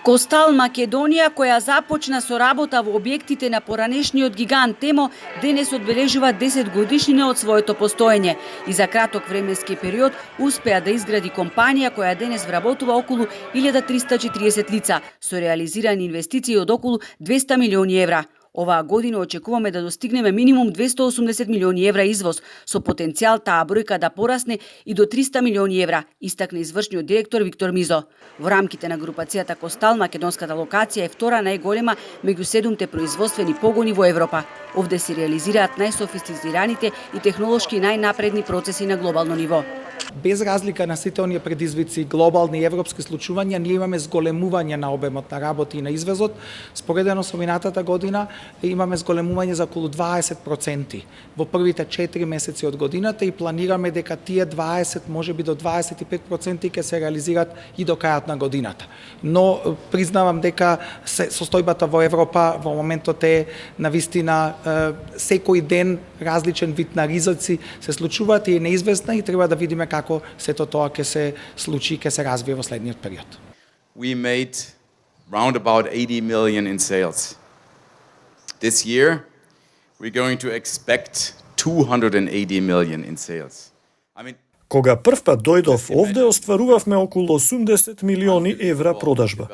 Костал Македонија, која започна со работа во објектите на поранешниот гигант Темо, денес одбележува 10 годишнина од своето постоење и за краток временски период успеа да изгради компанија која денес вработува околу 1340 лица со реализирани инвестиции од околу 200 милиони евра. Оваа година очекуваме да достигнеме минимум 280 милиони евра извоз, со потенцијал таа бројка да порасне и до 300 милиони евра, истакна извршниот директор Виктор Мизо. Во рамките на групацијата Костал, македонската локација е втора најголема меѓу 7 производствени погони во Европа. Овде се реализираат најсофистицираните и технолошки најнапредни процеси на глобално ниво. Без разлика на сите оние предизвици, глобални и европски случувања, ние имаме зголемување на обемот на работи и на извозот. Споредено со минатата година имаме зголемување за околу 20% во првите 4 месеци од годината и планираме дека тие 20, можеби до 25% ќе се реализираат и до крајот на годината. Но признавам дека состојбата во Европа во моментот е навистина секој ден различен вид на ризици се случуваат и е неизвестна и треба да видиме како сето тоа ќе се случи, ќе се развие во следниот период. We made round about 80 million in sales. This year we're going to expect 280 million in sales. Кога првпат дојдов овде, остварувавме околу 80 милиони евра продажба.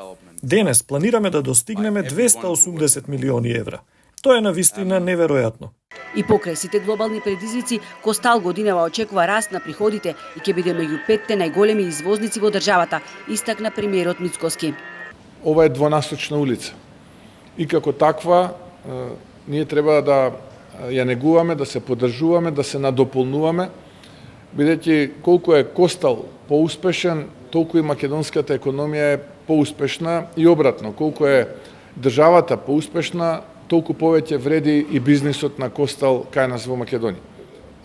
Денес планираме да достигнеме 280 милиони евра. Тоа е навистина неверојатно. И покрај сите глобални предизвици, Костал годинава очекува раст на приходите и ќе биде меѓу 5 најголеми извозници во државата, истакна премиерот Мицкоски. Ова е двонасочна улица. И како таква, ние треба да ја негуваме, да се поддржуваме, да се надополнуваме, бидејќи колку е Костал поуспешен, толку и македонската економија е поуспешна и обратно, колку е државата поуспешна, толку повеќе вреди и бизнисот на Костал кај нас во Македонија.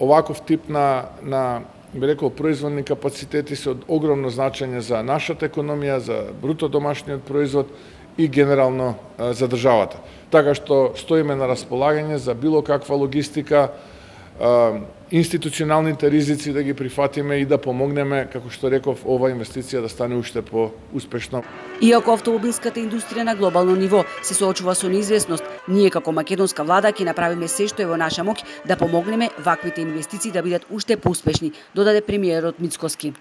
Оваков тип на би рекол производни капацитети се од огромно значење за нашата економија, за бруто домашниот производ и генерално за државата. Така што стоиме на располагање за било каква логистика, институционалните ризици да ги прифатиме и да помогнеме, како што реков, ова инвестиција да стане уште по-успешна. Иако автомобилската индустрија на глобално ниво се соочува со неизвестност, ние како македонска влада ќе направиме се што е во наша моќ да помогнеме ваквите инвестиции да бидат уште поуспешни, додаде премиерот Мицкоски.